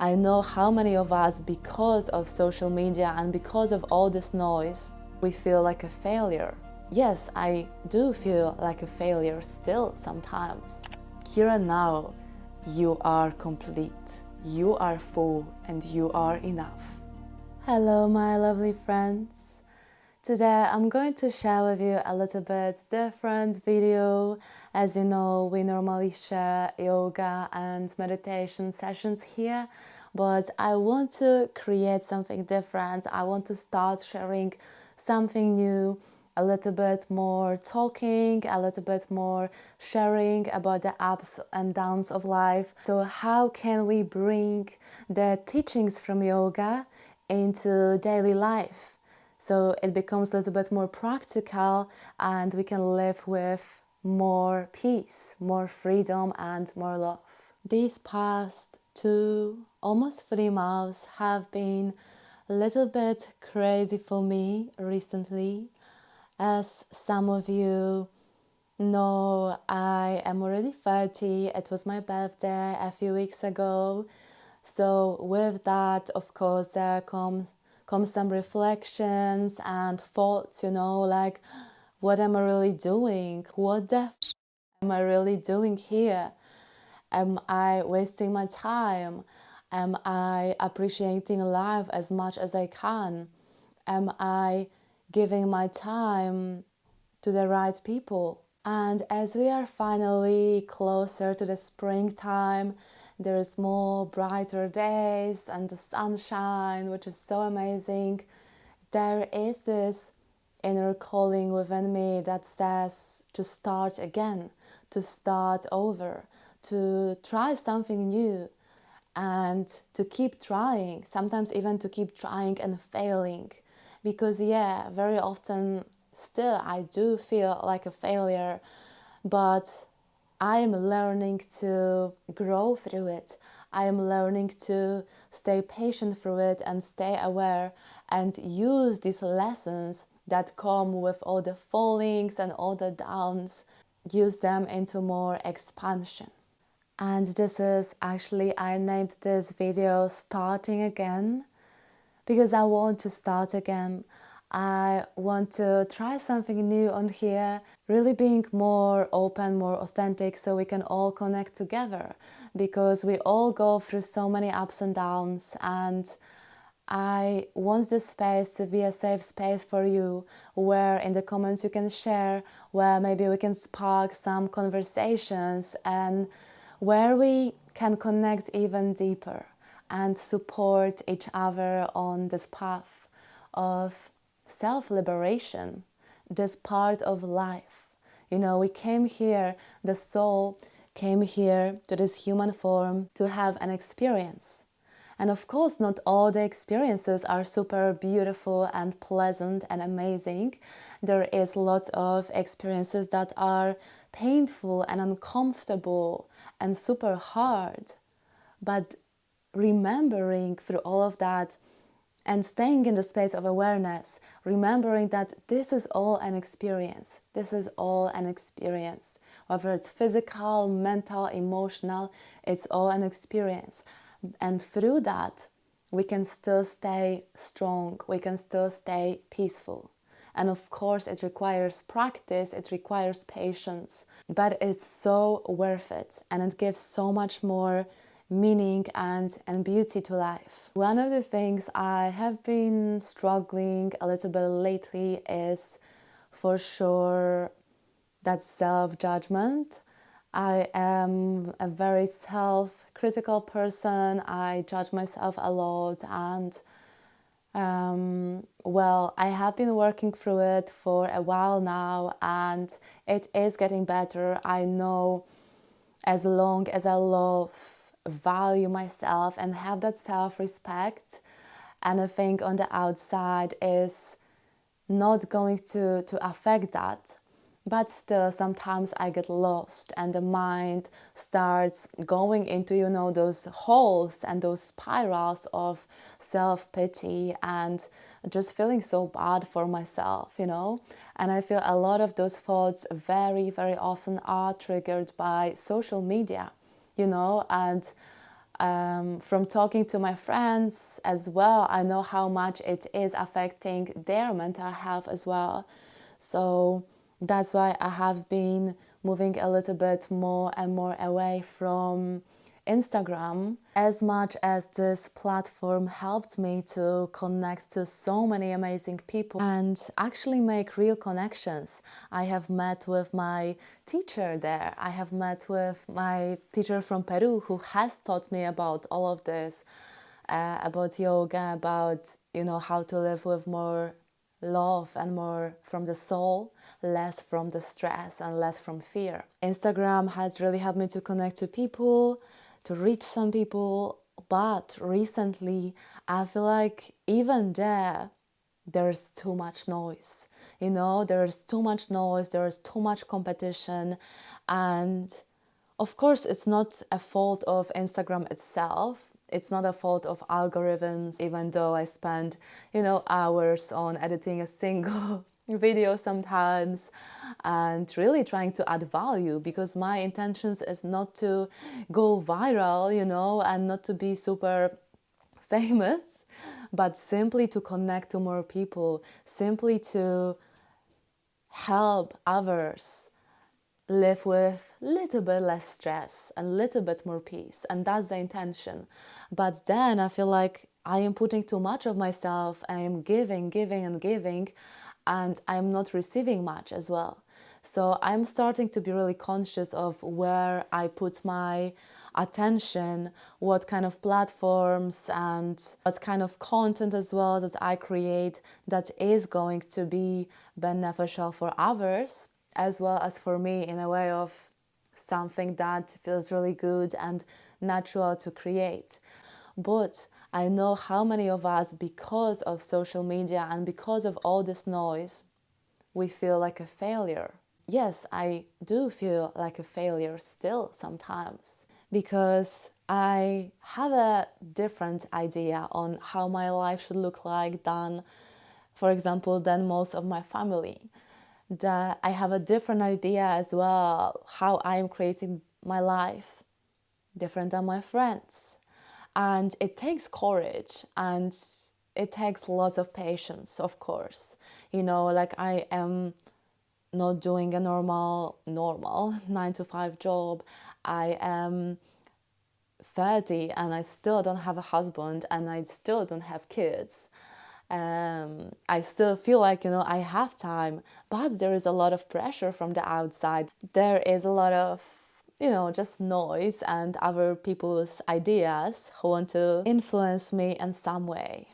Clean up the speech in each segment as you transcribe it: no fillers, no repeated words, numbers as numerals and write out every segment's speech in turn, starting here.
I know how many of us, because of social media and because of all this noise, we feel like a failure. Yes, I do feel like a failure still sometimes. Here and now, you are complete, you are full, and you are enough. Hello, my lovely friends. Today I'm going to share with you a little bit different video. As you know, we normally share yoga and meditation sessions here, but I want to create something different. I want to start sharing something new, a little bit more talking, a little bit more sharing about the ups and downs of life. So how can we bring the teachings from yoga into daily life? So it becomes a little bit more practical and we can live with more peace, more freedom and more love. These past 2, almost 3 months have been a little bit crazy for me recently. As some of you know, I am already 30. It was my birthday a few weeks ago. So with that, of course, there comes some reflections and thoughts, like, what am I really doing? What the am I really doing here? Am I wasting my time? Am I appreciating life as much as I can? Am I giving my time to the right people? And as we are finally closer to the springtime, there's more brighter days and the sunshine, which is so amazing. There is this inner calling within me that says to start again, to start over, to try something new and to keep trying, sometimes even to keep trying and failing. Because very often still I do feel like a failure, but I am learning to grow through it. I am learning to stay patient through it and stay aware and use these lessons that come with all the fallings and all the downs, use them into more expansion. And this is actually, I named this video Starting Again, because I want to start again. I want to try something new on here, really being more open, more authentic, so we can all connect together, because we all go through so many ups and downs, and I want this space to be a safe space for you, where in the comments you can share, where maybe we can spark some conversations, and where we can connect even deeper and support each other on this path of self-liberation, this part of life. We came here, the soul came here to this human form to have an experience. And of course, not all the experiences are super beautiful and pleasant and amazing. There is lots of experiences that are painful and uncomfortable and super hard. But remembering through all of that and staying in the space of awareness, remembering that this is all an experience. This is all an experience. Whether it's physical, mental, emotional, it's all an experience. And through that, we can still stay strong, we can still stay peaceful. And of course, it requires practice, it requires patience, but it's so worth it, and it gives so much more meaning and beauty to life. One of the things I have been struggling a little bit lately is for sure that self-judgment. I am a very self-critical person. I judge myself a lot, and I have been working through it for a while now, and it is getting better. I know, as long as I value myself and have that self-respect, anything on the outside is not going to affect that. But still, sometimes I get lost and the mind starts going into, those holes and those spirals of self-pity and just feeling so bad for myself, And I feel a lot of those thoughts very, very often are triggered by social media, and From talking to my friends as well, I know how much it is affecting their mental health as well. So that's why I have been moving a little bit more and more away from Instagram. As much as this platform helped me to connect to so many amazing people and actually make real connections. I have met with my teacher there. I have met with my teacher from Peru who has taught me about all of this, about yoga, about, how to live with more love and more from the soul, less from the stress and less from fear. Instagram has really helped me to connect to people, to reach some people, but recently I feel like even there's too much noise. There's too much noise, there's too much competition, and of course, it's not a fault of Instagram itself. It's not a fault of algorithms, even though I spend, hours on editing a single video sometimes and really trying to add value, because my intentions is not to go viral, and not to be super famous, but simply to connect to more people, simply to help others live with a little bit less stress and a little bit more peace. And that's the intention. But then I feel like I am putting too much of myself. I am giving, giving and giving, and I'm not receiving much as well. So I'm starting to be really conscious of where I put my attention, what kind of platforms and what kind of content as well that I create that is going to be beneficial for others as well as for me, in a way of something that feels really good and natural to create. But I know how many of us, because of social media and because of all this noise, we feel like a failure. Yes, I do feel like a failure still sometimes, because I have a different idea on how my life should look like than, for example, than most of my family. That I have a different idea as well how I am creating my life, different than my friends. And it takes courage and it takes lots of patience, of course. Like I am not doing a normal 9 to 5 job. I am 30 and I still don't have a husband and I still don't have kids. I still feel like, I have time, but there is a lot of pressure from the outside. There is a lot of, just noise and other people's ideas who want to influence me in some way.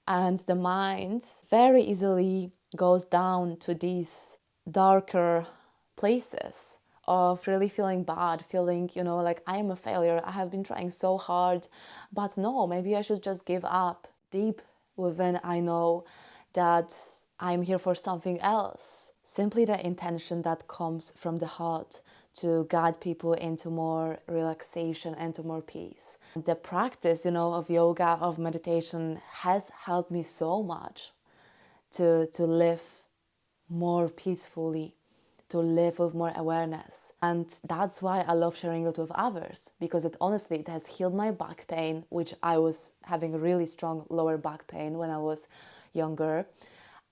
And the mind very easily goes down to these darker places of really feeling bad, feeling, like I am a failure. I have been trying so hard, but no, maybe I should just give up. Deep within, I know that I'm here for something else. Simply the intention that comes from the heart to guide people into more relaxation, into more peace. The practice, of yoga, of meditation has helped me so much to live more peacefully, to live with more awareness. And that's why I love sharing it with others, because it has healed my back pain, which I was having really strong lower back pain when I was younger.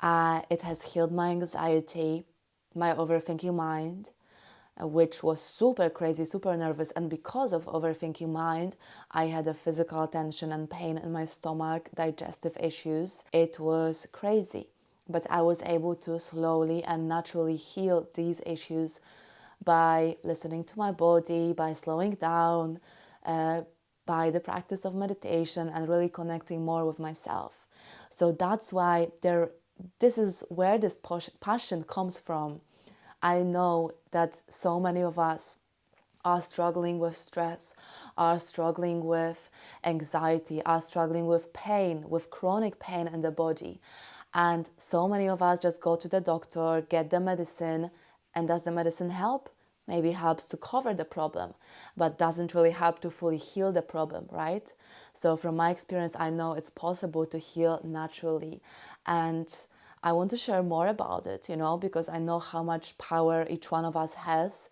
It has healed my anxiety, my overthinking mind, which was super crazy, super nervous. And because of overthinking mind, I had a physical tension and pain in my stomach, digestive issues. It was crazy. But I was able to slowly and naturally heal these issues by listening to my body, by slowing down, by the practice of meditation and really connecting more with myself. So that's why this is where this passion comes from. I know that so many of us are struggling with stress, are struggling with anxiety, are struggling with pain, with chronic pain in the body. And so many of us just go to the doctor, get the medicine, and does the medicine help? Maybe helps to cover the problem, but doesn't really help to fully heal the problem, right? So from my experience, I know it's possible to heal naturally. And I want to share more about it, because I know how much power each one of us has.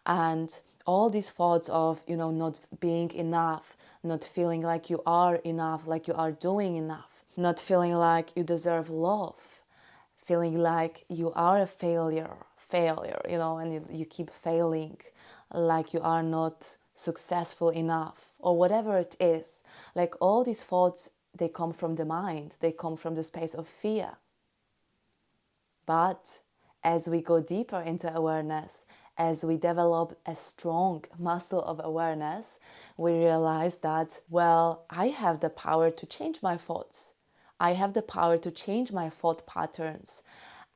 And all these thoughts of, not being enough, not feeling like you are enough, like you are doing enough, not feeling like you deserve love, feeling like you are a failure, and you keep failing, like you are not successful enough, or whatever it is. Like all these thoughts, they come from the mind, they come from the space of fear. But as we go deeper into awareness, as we develop a strong muscle of awareness, we realize that, well, I have the power to change my thoughts. I have the power to change my thought patterns.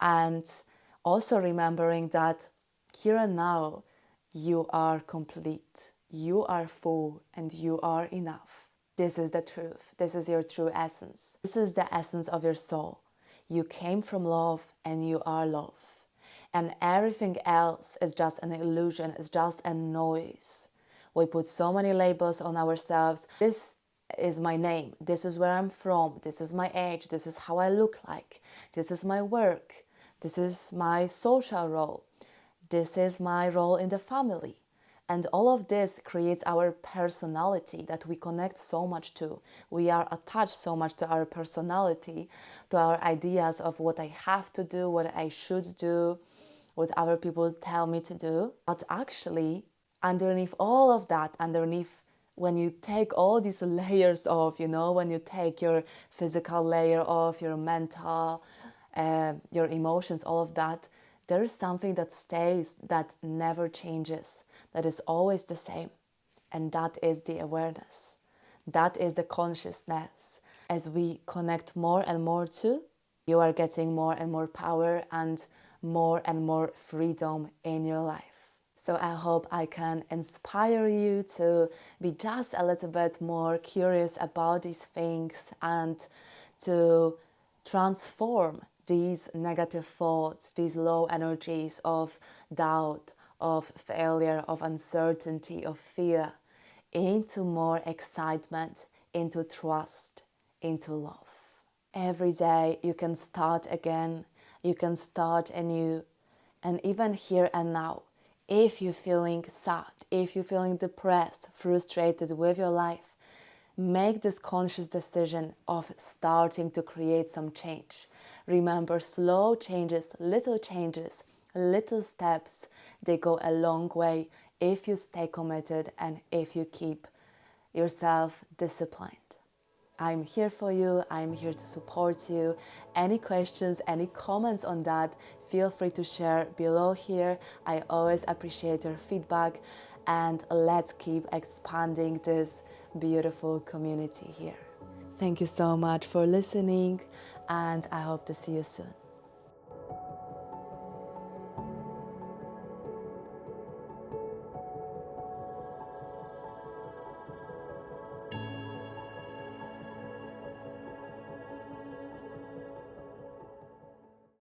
And also remembering that here and now, you are complete, you are full, and you are enough. This is the truth. This is your true essence. This is the essence of your soul. You came from love and you are love. And everything else is just an illusion, it's just a noise. We put so many labels on ourselves. This is my name, this is where I'm from, this is my age, this is how I look like, this is my work, this is my social role, this is my role in the family. And all of this creates our personality that we connect so much to. We are attached so much to our personality, to our ideas of what I have to do, what I should do, what other people tell me to do. But actually, underneath all of that, when you take all these layers off, when you take your physical layer off, your mental, your emotions, all of that, there is something that stays, that never changes, that is always the same. And that is the awareness. That is the consciousness. As we connect more and more to, you are getting more and more power and more freedom in your life. So I hope I can inspire you to be just a little bit more curious about these things and to transform these negative thoughts, these low energies of doubt, of failure, of uncertainty, of fear, into more excitement, into trust, into love. Every day you can start again, you can start anew, and even here and now, if you're feeling sad, if you're feeling depressed, frustrated with your life, make this conscious decision of starting to create some change. Remember, slow changes, little steps, they go a long way if you stay committed and if you keep yourself disciplined. I'm here for you. I'm here to support you. Any questions, any comments on that, feel free to share below here. I always appreciate your feedback, and let's keep expanding this beautiful community here. Thank you so much for listening, and I hope to see you soon.